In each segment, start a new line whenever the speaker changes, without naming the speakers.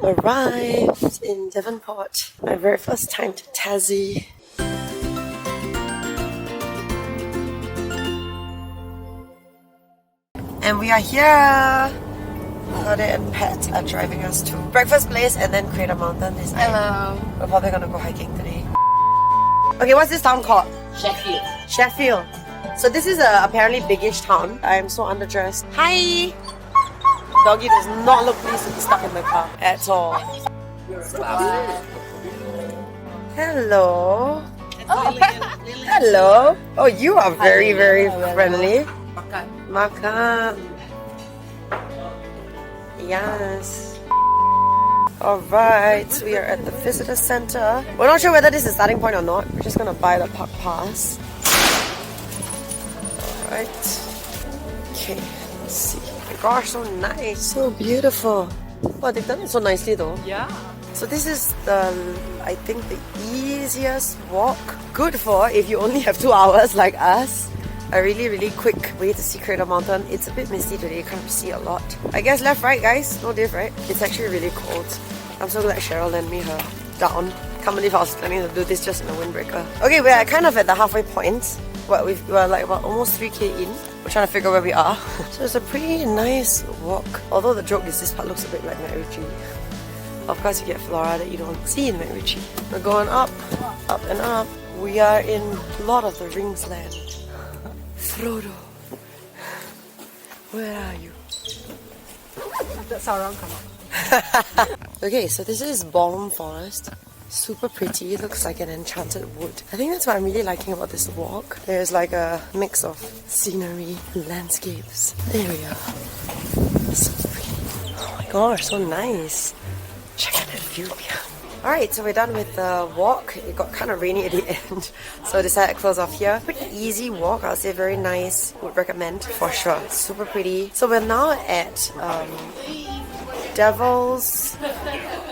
Arrived in Devonport. My very first time to Tassie. And we are here. Claudia and Pat are driving us to breakfast place and then Crater Mountain.
Hello.
We're probably gonna go hiking today. Okay, what's this town called?
Sheffield.
Sheffield. So this is a apparently biggish town. I am so underdressed. Hi! Doggy does not look pleased to be stuck in the car at all. Hello.
Oh.
Hello. Oh, you are very, very friendly. Makan. Yes. Alright, we are at the visitor center. We're not sure whether this is the starting point or not. We're just gonna buy the park pass. Alright. Okay, let's see. Oh my gosh, so nice. So beautiful. Wow, they've done it so nicely though.
Yeah.
So this is the, I think, the easiest walk. Good for if you only have 2 hours like us. A really, really quick way to see Crater Mountain. It's a bit misty today, you can't see a lot. I guess left, right, guys? No diff, right? It's actually really cold. I'm so glad Cheryl lent me her gown. Can't believe I was planning to do this just in a windbreaker. Okay, we're kind of at the halfway point. We're like about almost 3k in. We're trying to figure where we are. So it's a pretty nice walk. Although the joke is this part looks a bit like MacRitchie. Of course you get flora that you don't see in MacRitchie. We're going up, up and up. We are in Lord of the Rings land. Frodo, where are you?
That's Sauron come up.
Okay, so this is Balm Forest. Super pretty, it looks like an enchanted wood. I think that's what I'm really liking about this walk. There's like a mix of scenery and landscapes. There we are. So pretty. Oh my gosh, so nice. Check out that view here. Alright, so we're done with the walk. It got kind of rainy at the end, so I decided to close off here. Pretty easy walk, I would say, very nice. Would recommend for sure. Super pretty. So we're now at Devil's...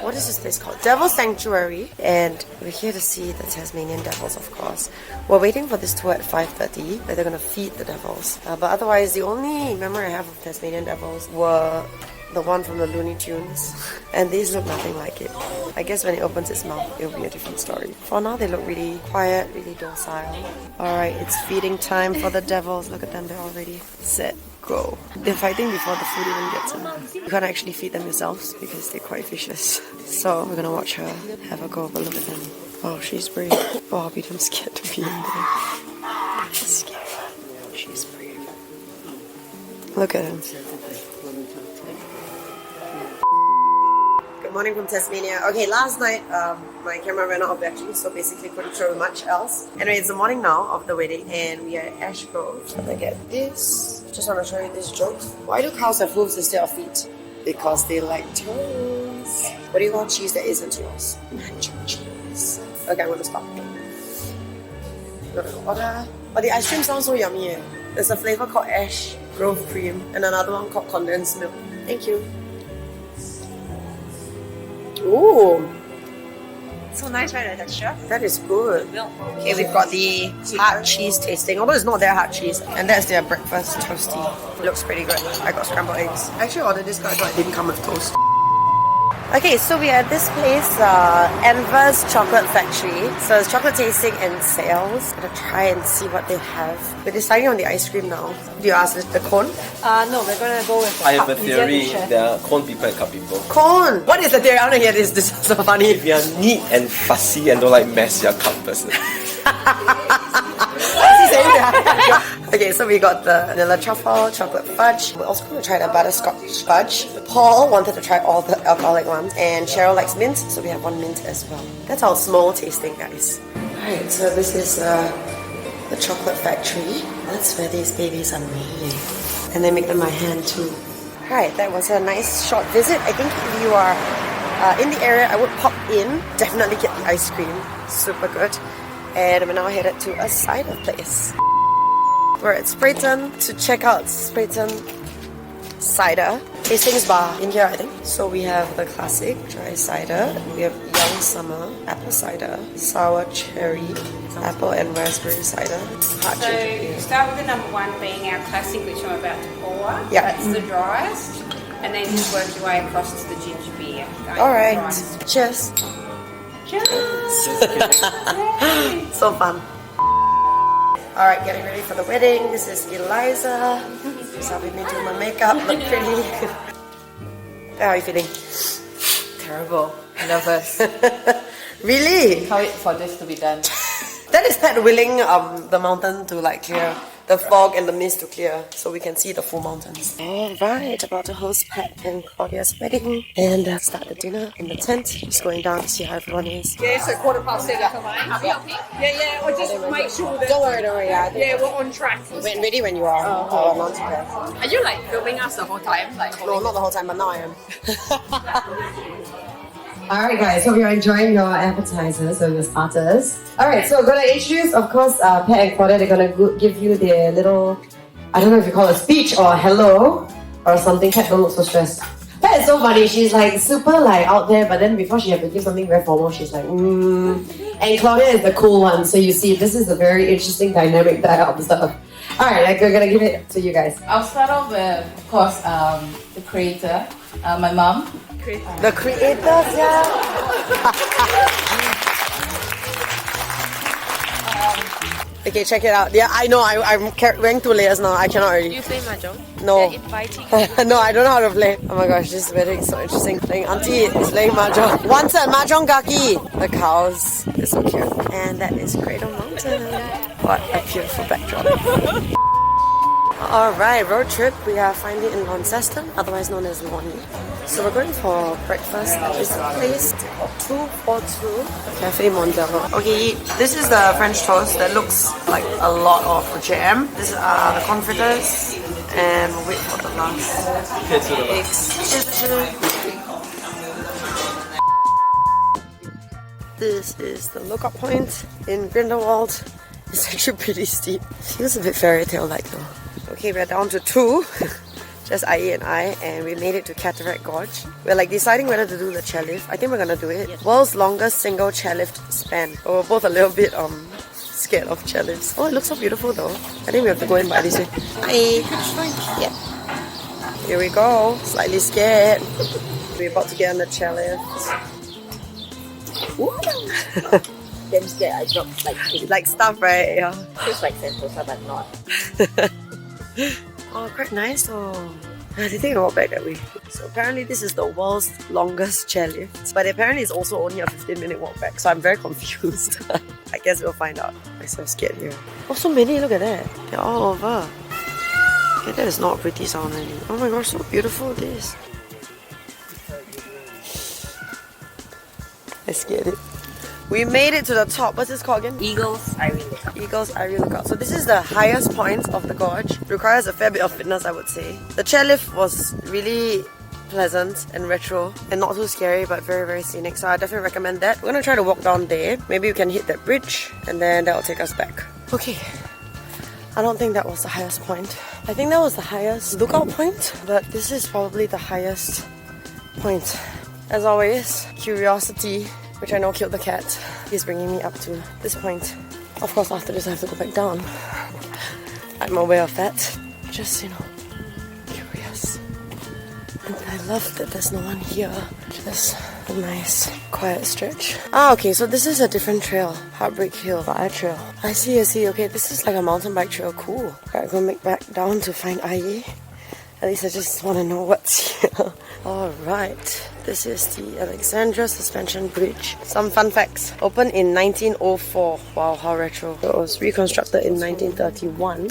What is this place called? Devil's Sanctuary. And we're here to see the Tasmanian devils, of course. We're waiting for this tour at 5:30, where they're going to feed the devils. But otherwise, the only memory I have of Tasmanian devils were the one from the Looney Tunes, and these look nothing like it. I guess when it opens its mouth, it'll be a different story. For now, they look really quiet, really docile. Alright, it's feeding time for the devils. Look at them, they're already set, go. They're fighting before the food even gets in. You can't actually feed them yourselves because they're quite vicious. So we're gonna watch her have a go, but look at them. Oh, she's brave. Oh, I'll be damn scared to be in there. She's scared. She's brave. Look at him. Good morning from Tasmania. Okay, last night my camera ran out of battery, so basically couldn't show much else. Anyway, it's the morning now of the wedding and we are at Ash Grove. Look at this. Just want to show you this joke. Why do cows have hooves instead of feet? Because they like toes. What do you call cheese that isn't yours? Nacho cheese. Okay, I'm gonna stop. Order. Oh, the ice cream sounds so yummy. There's a flavor called Ash Grove Cream and another one called Condensed Milk. Thank you. Ooh,
So nice, right? The texture.
that is good. Okay, we've got the hard cheese tasting, although it's not their hard cheese, and that's their breakfast toasty. It looks pretty good. I got scrambled eggs. I actually ordered this because I thought it didn't come with toast. Okay, so we are at this place, Enver's Chocolate Factory. So it's chocolate tasting and sales. Gonna try and see what they have. We're deciding on the ice cream now. Do you ask the cone?
No, we're gonna go with the
I have
cup.
a theory,
Easier to share.
there are cone people and cup people.
Cone! What is the theory? I wanna hear this. This is so funny.
If you are neat and fussy and don't like mess, you're a cup person.
Okay, so we got the vanilla truffle, chocolate fudge. We're also going to try the butterscotch fudge. Paul wanted to try all the alcoholic ones, and Cheryl likes mint, so we have one mint as well. That's our small tasting, guys. Alright, so this is the chocolate factory. That's where these babies are made. And they make them by hand too. Alright, that was a nice short visit. I think if you are in the area, I would pop in. Definitely get the ice cream. Super good. And we're now headed to a cider place. We're at Sprayton to check out Sprayton cider. Tastings bar in here, I think. So we have the classic dry cider. We have young summer apple cider, sour cherry, apple and raspberry cider. Hot
So
ginger
you
beer.
start with the number one being our classic, which I'm about to pour.
Yeah.
That's the driest. And then just work your way across to the ginger beer.
Alright, cheers. So fun. Alright, getting ready for the wedding. This is Eliza. She's helping me do my makeup, look pretty. How are you feeling?
Terrible. Nervous.
Really?
Can't wait for this to be done.
That is Pat willing the mountain to like clear. The fog and the mist to clear so we can see the full mountains. Alright, about to host Pat and Claudia's wedding and start the dinner in the tent. Just going down to see how everyone is.
Yeah, so 7:15. Yeah, or just make sure that.
Don't worry, yeah.
Yeah, we're on track.
When ready when you are. Oh, not too bad.
Are you like filming us the whole time? Like,
No, not the whole time, but now I am. Alright guys, hope you're enjoying your appetizers or your starters. Alright, so we're gonna introduce, of course, Pat and Claudia. They're gonna give you their little, I don't know if you call it a speech or a hello or something. Pat, don't look so stressed. Pat is so funny, she's like super like out there, but then before she has to give something very formal, she's like, And Claudia is the cool one, so you see, this is a very interesting dynamic that I observe. Alright, like, we're gonna give it to you guys.
I'll start off with, of course, the creator, my mom.
The creators, yeah. Okay, check it out. Yeah, I know. I'm wearing 2 layers now. I cannot already.
you play mahjong?
No.
They're inviting.
No, I don't know how to play. Oh my gosh, this wedding is so interesting. Playing auntie is playing mahjong. Wanted mahjong kaki. The cows is so cute. And that is Cradle Mountain. What a beautiful backdrop. Alright, road trip. We are finally in Launceston, otherwise known as Lonnie. So we're going for breakfast at this place called 242 Cafe Mondello. Okay, this is the French toast that looks like a lot of jam. These are the confiters, and we'll wait for the last eggs. This is the lookout point in Grindelwald. It's actually pretty steep. Feels a bit fairy tale like though. Okay, we're down to 2. Just IE and I, and we made it to Cataract Gorge. We're like deciding whether to do the chairlift. I think we're gonna do it. World's longest single chairlift span. But we're both a little bit scared of chairlifts. Oh, it looks so beautiful though. I think we have to go in by this way. Hi. Yeah. Here we go. Slightly scared. We're about to get on the chairlift.
Damn scared I dropped like
It's like stuff, right? Yeah.
feels like Sentosa but not.
Oh, quite nice though. I think I walk back that way. So apparently this is the world's longest chairlift. But apparently it's also only a 15-minute walk back. So I'm very confused. I guess we'll find out. I'm so scared here. Oh, so many, look at that. They're all over. Okay, that is not a pretty sound really. Oh my gosh, so beautiful this. I scared it. We made it to the top. What's this called again?
Eagles, I really look up.
Eagles Eye Lookout. So this is the highest point of the gorge. Requires a fair bit of fitness, I would say. The chairlift was really pleasant and retro and not too scary, but very, very scenic. So I definitely recommend that. We're gonna try to walk down there. Maybe we can hit that bridge and then that will take us back. Okay. I don't think that was the highest point. I think that was the highest lookout point, but this is probably the highest point. As always, curiosity, which I know killed the cat, is bringing me up to this point. Of course, after this I have to go back down. I'm aware of that. Just, curious. And I love that there's no one here. Just a nice, quiet stretch. Ah, okay, so this is a different trail. Heartbreak Hill, Fire Trail. I see. Okay, this is like a mountain bike trail. Cool. Gotta go back down to find IE. At least I just want to know what's here. Alright, this is the Alexandra Suspension Bridge. Some fun facts. Opened in 1904. Wow, how retro. It was reconstructed in 1931.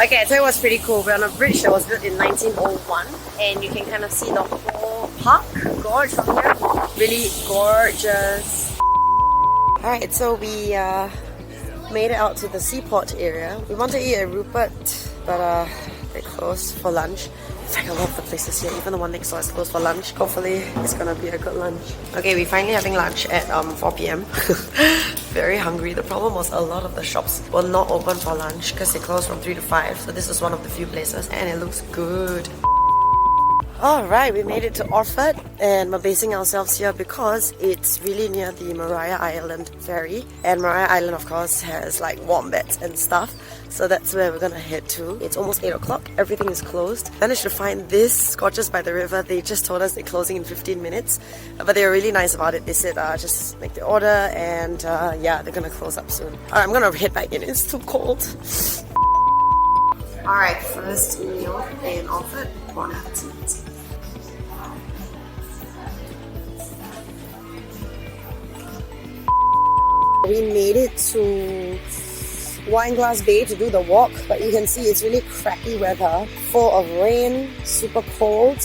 Okay, I tell you what's pretty cool. We're on a bridge that was built in 1901 and you can kind of see the whole park, gorge from here. Really gorgeous. Alright, so we made it out to the seaport area. We want to eat at Rupert, but they closed for lunch. In fact, a lot of the places here, even the one next door is closed for lunch. Hopefully, it's gonna be a good lunch. Okay, we're finally having lunch at 4 p.m. Very hungry. The problem was a lot of the shops were not open for lunch because they closed from 3 to 5. So this is one of the few places and it looks good. Alright, we made it to Orford and we're basing ourselves here because it's really near the Maria Island ferry, and Maria Island of course has like wombats and stuff, so that's where we're gonna head to. It's almost 8 o'clock, everything is closed. Managed to find this Scotches by the River. They just told us they're closing in 15 minutes, but they were really nice about it. They said just make the order and yeah, they're gonna close up soon. Alright, I'm gonna head back in, it's too cold. Alright, first meal in Orford. Bon appetit. We made it to Wineglass Bay to do the walk, but you can see it's really crappy weather, full of rain, super cold,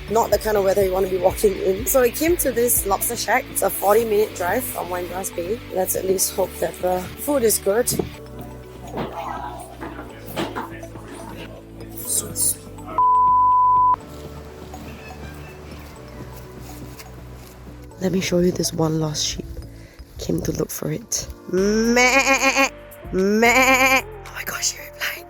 not the kind of weather you want to be walking in. So we came to this lobster shack. It's a 40-minute drive from Wineglass Bay. Let's at least hope that the food is good. Let me show you this one lost sheep. Came to look for it. Meh, meh. Oh my gosh, she replied.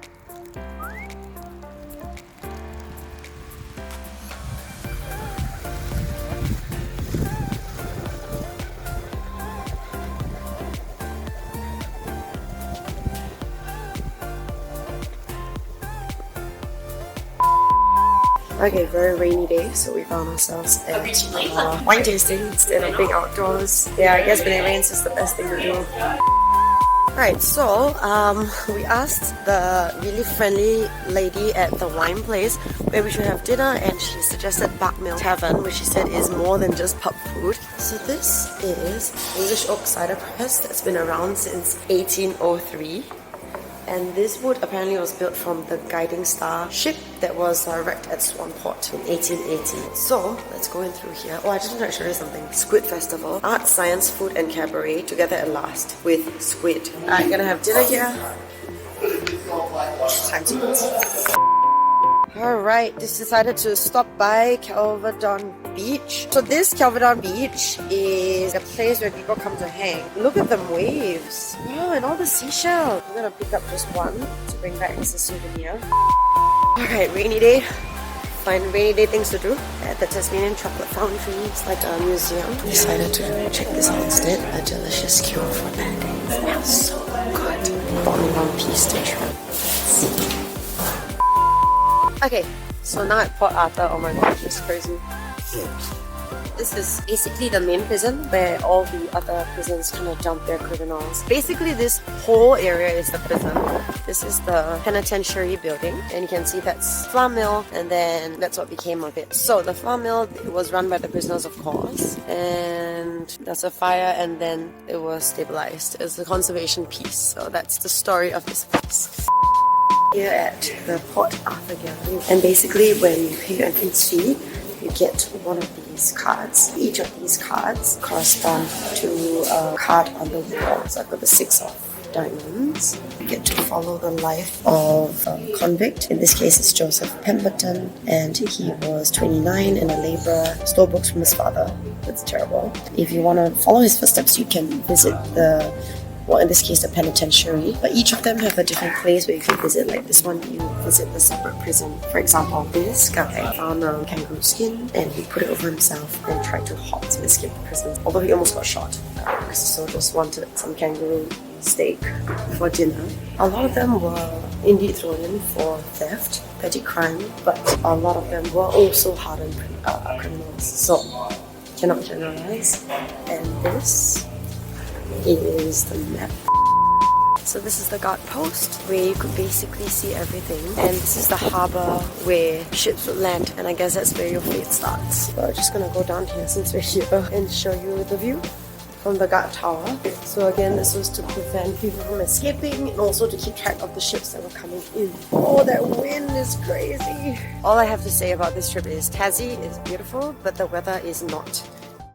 Okay, very rainy day, so we found ourselves at wine tasting instead of being outdoors. Yeah, I guess when it rains, it's the best thing to do. Alright, so we asked the really friendly lady at the wine place where we should have dinner, and she suggested Buckmill Tavern, which she said is more than just pub food. So this is English oak cider press that's been around since 1803. And this wood apparently was built from the Guiding Star ship that was wrecked at Swanport in 1880. So let's go in through here. Oh, I just want to show you something. Squid Festival. Art, science, food and cabaret together at last with squid. I'm gonna have dinner here. Time to eat. Alright, just decided to stop by Kelvedon Beach. So this Kelvedon Beach is a place where people come to hang. Look at the waves. Wow, and all the seashells. I'm gonna pick up just one to bring back as a souvenir. Alright, rainy day. Find rainy day things to do at the Tasmanian Chocolate Foundry. It's like a museum. Decided to check this out instead. A delicious cure for bad days. It smells so good. Bought me one piece to try. Let's see. Okay, so now at Port Arthur. Oh my gosh, it's crazy. This is basically the main prison where all the other prisons kind of dump their criminals. Basically, this whole area is the prison. This is the penitentiary building, and you can see that's flour mill, and then that's what became of it. So the flour mill was run by the prisoners, of course, and there's a fire, and then it was stabilized. It's a conservation piece. So that's the story of this place. Here at the Port Arthur Gallery, and basically when you pay your entrance fee, you get one of these cards. Each of these cards correspond to a card on the wall. So I've got the 6 of diamonds. You get to follow the life of a convict. In this case, it's Joseph Pemberton, and he was 29 and a labourer. Stole books from his father. That's terrible. If you want to follow his footsteps, you can visit the, well, in this case, the penitentiary. But each of them have a different place where you can visit. Like this one, you visit the separate prison. For example, this guy found a kangaroo skin and he put it over himself and tried to hop to escape the prison. Although he almost got shot because the soldiers wanted some kangaroo steak for dinner. A lot of them were indeed thrown in for theft, petty crime, but a lot of them were also hardened criminals. So, cannot generalize. And this is the map. So this is the guard post where you could basically see everything, and this is the harbour where ships would land, and I guess that's where your fate starts. So I'm just gonna go down here since we're here and show you the view from the guard tower. So again, this was to prevent people from escaping and also to keep track of the ships that were coming in. Oh, that wind is crazy. All I have to say about this trip is Tassie is beautiful, but the weather is not.